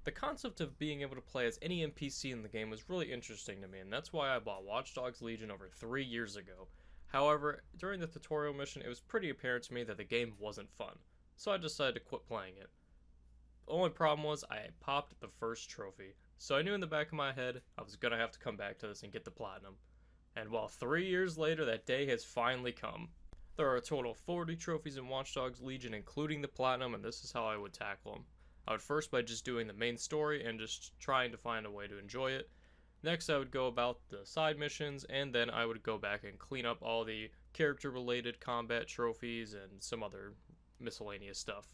The concept of being able to play as any NPC in the game was really interesting to me, and that's why I bought Watchdogs Legion over 3 years ago. However, during the tutorial mission, it was pretty apparent to me that the game wasn't fun, so I decided to quit playing it. The only problem was I had popped the first trophy, so I knew in the back of my head I was gonna have to come back to this and get the platinum. And while 3 years later, that day has finally come. There are a total of 40 trophies in Watchdogs Legion, including the platinum, and this is how I would tackle them. I would first by just doing the main story and just trying to find a way to enjoy it. Next, I would go about the side missions, and then I would go back and clean up all the character-related combat trophies and some other miscellaneous stuff.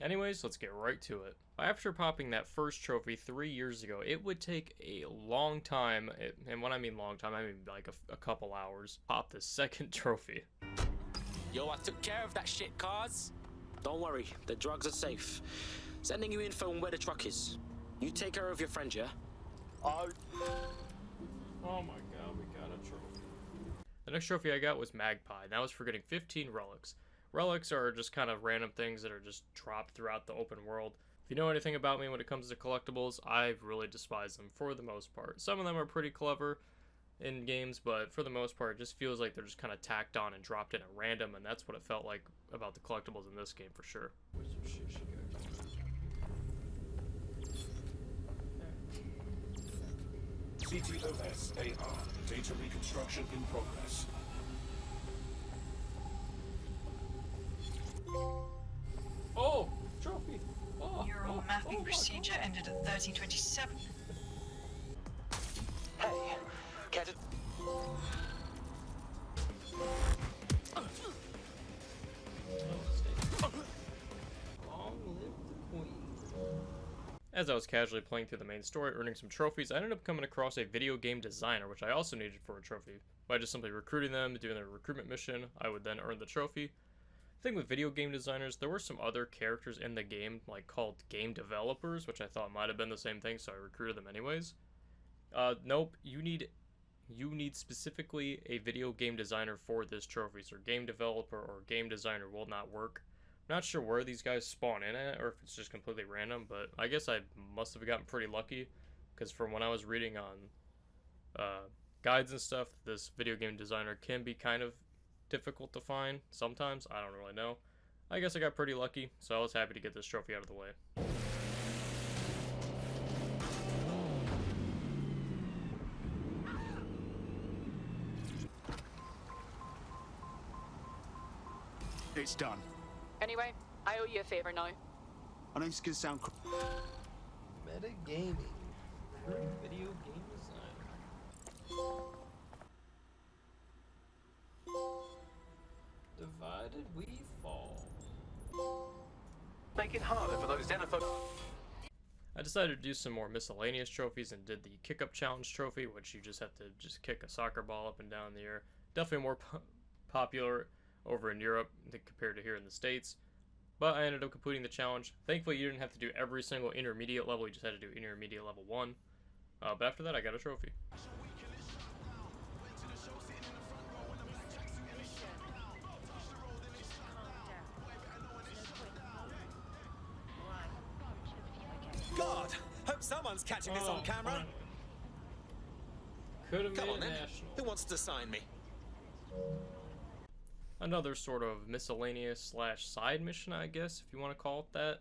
Anyways, let's get right to it. After popping that first trophy 3 years ago, it would take a long time, and when I mean long time, I mean like a couple hours, pop the second trophy. Yo, I took care of that shit, cars. Don't worry, the drugs are safe. Sending you info on where the truck is. You take care of your friend, yeah? Oh my god, we got a trophy. The next trophy I got was Magpie, and that was for getting 15 relics. Relics are just kind of random things that are just dropped throughout the open world. If you know anything about me when it comes to collectibles, I really despise them for the most part. Some of them are pretty clever in games, but for the most part, it just feels like they're just kind of tacked on and dropped in at random, and that's what it felt like about the collectibles in this game for sure. Where's some shit she got? CTOS AR, data reconstruction in progress. Oh, trophy! Oh, Neural mapping procedure ended at 1327. Hey, get it? As I was casually playing through the main story, earning some trophies, I ended up coming across a video game designer, which I also needed for a trophy. By just simply recruiting them, doing their recruitment mission, I would then earn the trophy. The thing with video game designers, there were some other characters in the game, like called game developers, which I thought might have been the same thing, so I recruited them anyways. Nope, you need specifically a video game designer for this trophy, so game developer or game designer will not work. I'm not sure where these guys spawn in at, or if it's just completely random, but I guess I must have gotten pretty lucky, because from when I was reading on guides and stuff, this video game designer can be kind of difficult to find sometimes. I don't really know. I guess I got pretty lucky, so I was happy to get this trophy out of the way. It's done. Anyway, I owe you a favor now. I know it's gonna sound Metagaming. Video game design. Divided we fall. Make it harder for those xenophobic. I decided to do some more miscellaneous trophies and did the kick up challenge trophy, which you just have to just kick a soccer ball up and down the air. Definitely more popular over in Europe compared to here in the States. But I ended up completing the challenge. Thankfully, you didn't have to do every single intermediate level, you just had to do intermediate level 1. But after that, I got a trophy. God, hope someone's catching this on camera. Could have made Come on it then. national. Who wants to sign me? Another sort of miscellaneous / side mission, I guess, if you want to call it that,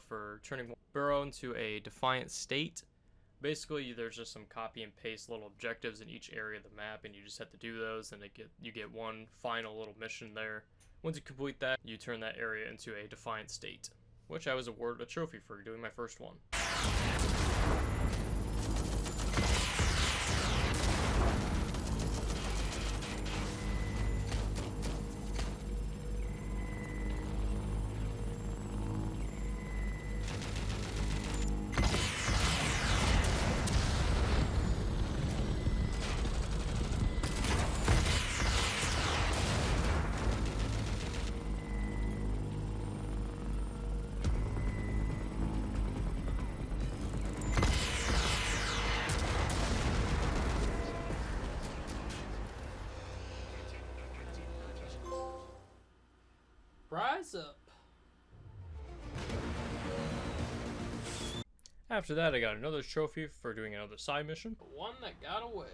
for turning Borough into a defiant state. Basically, there's just some copy and paste little objectives in each area of the map, and you just have to do those, and you get one final little mission there. Once you complete that, you turn that area into a defiant state, which I was awarded a trophy for doing my first one. After that, I got another trophy for doing another side mission. The one that got away.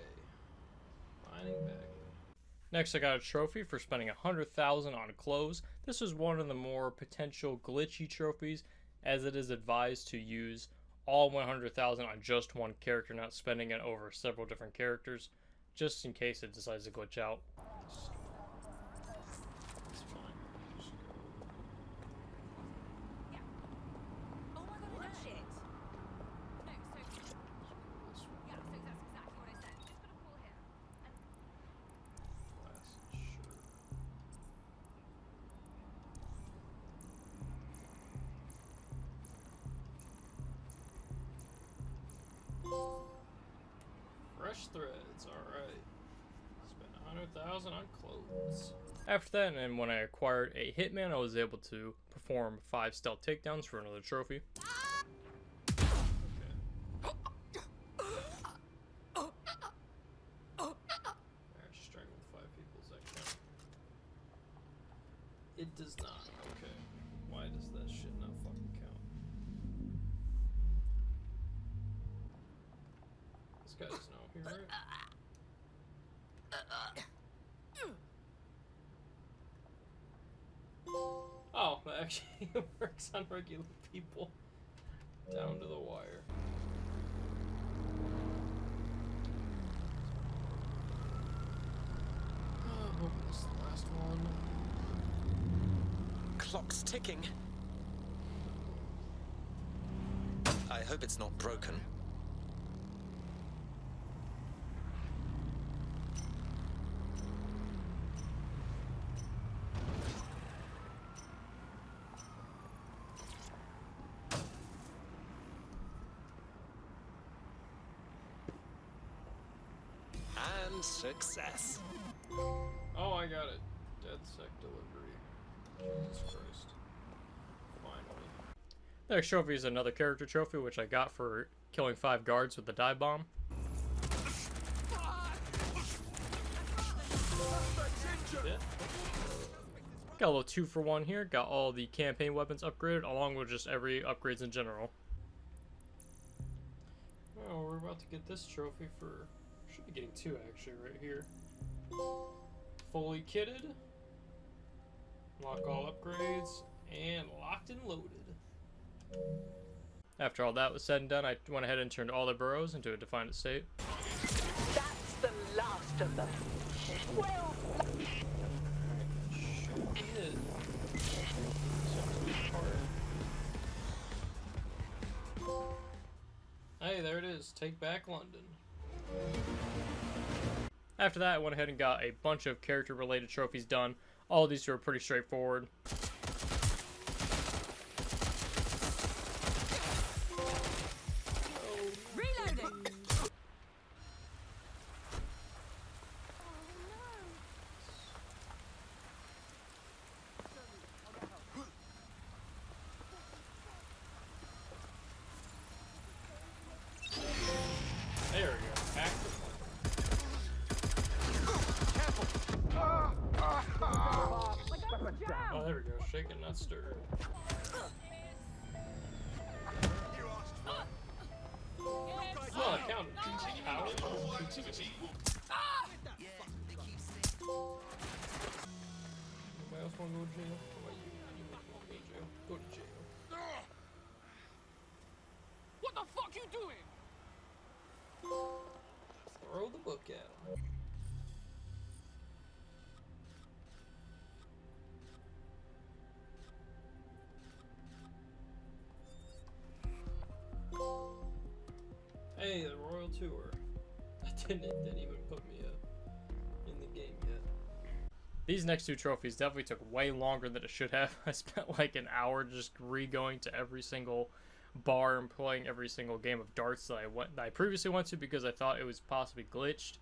Finding back. Next, I got a trophy for spending 100,000 on clothes. This was one of the more potential glitchy trophies, as it is advised to use all 100,000 on just one character, not spending it over several different characters, just in case it decides to glitch out. It's fine. Just go. Oh my god, that shit. No, so This one. yeah, so that's exactly what I said. Just put a call here. Last shirt. Fresh threads, alright. Spent 100,000 on clothes. After that, and when I acquired a hitman, I was able to perform 5 stealth takedowns for another trophy. Okay. Alright, strangled 5 people, does that count? It does not, okay. Why does that shit not fucking count? This guy doesn't know here, right? Oh, that actually works on regular people. Down to the wire. Oh, hope this is the last one. Clock's ticking. I hope it's not broken. And success. Oh, I got it. Dead sec delivery. Jesus Christ. Finally. The next trophy is another character trophy, which I got for killing 5 guards with the dive bomb. Yeah. Got a little 2-for-1 here. Got all the campaign weapons upgraded, along with just every upgrades in general. Oh, we're about to get this trophy for... Should be getting 2 actually right here. Fully kitted. Lock all upgrades. And locked and loaded. After all that was said and done, I went ahead and turned all the boroughs into a defined state. That's the last of them. Well, Hey, there it is. Take back London. After that, I went ahead and got a bunch of character-related trophies done. All of these were pretty straightforward. reloading. There we go. Back to Oh, there we go. Shaken, not stirred. Oh, I counted. Ow. Anybody else want to go to jail? How about you? You want to go to jail? Go to jail. What the fuck you doing? Throw the book at him. Hey, the Royal Tour. It didn't even put me in the game yet. These next 2 trophies definitely took way longer than it should have. I spent like an hour just re-going to every single bar and playing every single game of darts that I previously went to, because I thought it was possibly glitched,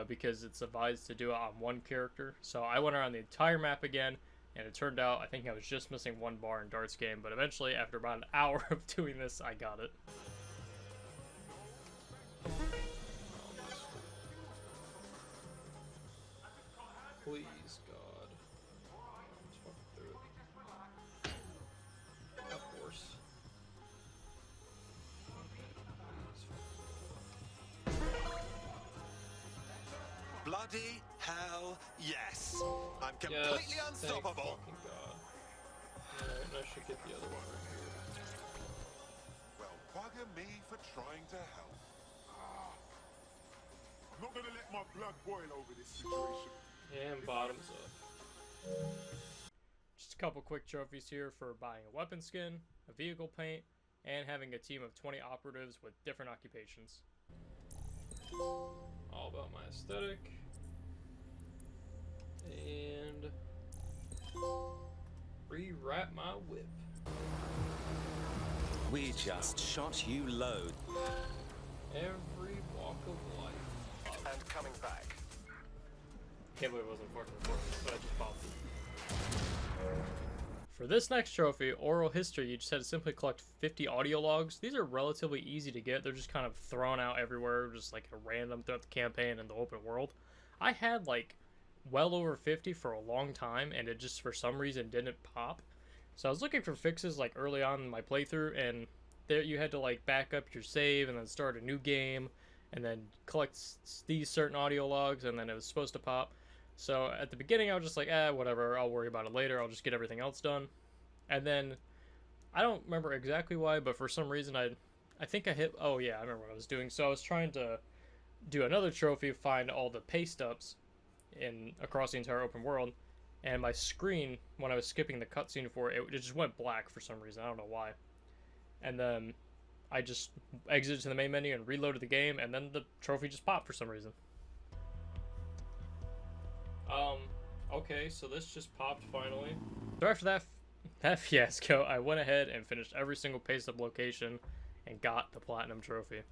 because it's advised to do it on one character. So I went around the entire map again, and it turned out I think I was just missing 1 bar in darts game, but eventually after about an hour of doing this, I got it. Please, God. Let's fucking do it. Of course. Bloody hell, yes. I'm Yes, completely thank unstoppable. fucking God. Alright, and I should get the other one right here. Well, bugger me for trying to help. Not gonna let my blood boil over this situation. And bottoms up. Just a couple quick trophies here for buying a weapon skin, a vehicle paint, and having a team of 20 operatives with different occupations. All about my aesthetic. And rewrap my whip. We just shot you load. Every walk of life. And coming back. Can't believe it wasn't fucking recording, but I just popped it. For this next trophy, Oral History, you just had to simply collect 50 audio logs. These are relatively easy to get. They're just kind of thrown out everywhere, just like a random throughout the campaign and the open world. I had like well over 50 for a long time, and it just for some reason didn't pop. So I was looking for fixes like early on in my playthrough, and there you had to like back up your save and then start a new game and then collect these certain audio logs, and then it was supposed to pop. So at the beginning I was just like, whatever, I'll worry about it later, I'll just get everything else done. And then I don't remember exactly why, but for some reason I think I hit, oh yeah, I remember what I was doing. So I was trying to do another trophy, find all the pay stubs across the entire open world, and my screen, when I was skipping the cutscene for it, it just went black for some reason. I don't know why. And then I just exited to the main menu and reloaded the game, and then the trophy just popped for some reason. Okay, so this just popped finally. So after that fiasco, I went ahead and finished every single pay stub location and got the platinum trophy.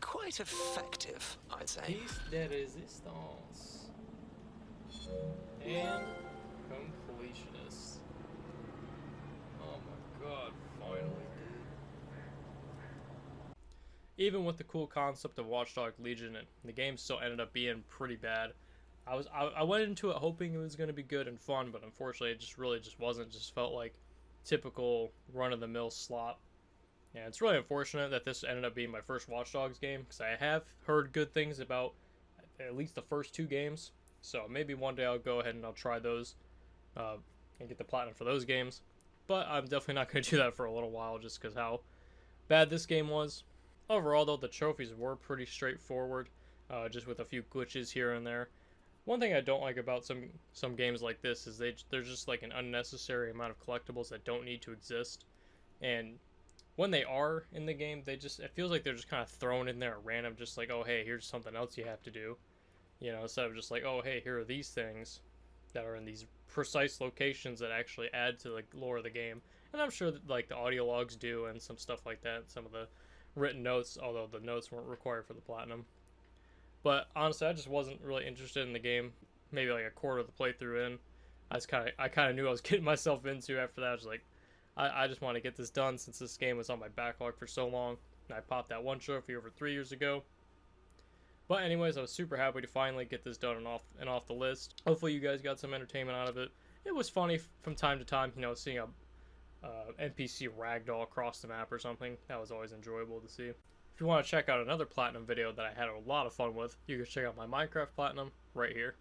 Quite effective, I'd say. Piece de resistance. And completionist. Oh my god, finally, dude. Even with the cool concept of Watchdog Legion, the game still ended up being pretty bad. I went into it hoping it was going to be good and fun, but unfortunately it just really wasn't. It just felt like typical run-of-the-mill slop. Yeah, it's really unfortunate that this ended up being my first Watch Dogs game, because I have heard good things about at least the first 2 games. So maybe one day I'll go ahead and I'll try those and get the platinum for those games. But I'm definitely not going to do that for a little while, just because how bad this game was. Overall, though, the trophies were pretty straightforward, just with a few glitches here and there. One thing I don't like about some games like this is there's just like an unnecessary amount of collectibles that don't need to exist. And when they are in the game, it feels like they're just kind of thrown in there at random, just like, oh hey, here's something else you have to do. You know, instead of just like, oh hey, here are these things that are in these precise locations that actually add to the lore of the game. And I'm sure that like the audio logs do and some stuff like that, some of the written notes, although the notes weren't required for the platinum. But honestly, I just wasn't really interested in the game. Maybe like a quarter of the playthrough in, I kind of knew I was getting myself into. After that, I was like, I just want to get this done since this game was on my backlog for so long. And I popped that one trophy over 3 years ago. But anyways, I was super happy to finally get this done and off the list. Hopefully you guys got some entertainment out of it. It was funny from time to time, you know, seeing a NPC ragdoll across the map or something. That was always enjoyable to see. If you want to check out another platinum video that I had a lot of fun with, you can check out my Minecraft platinum right here.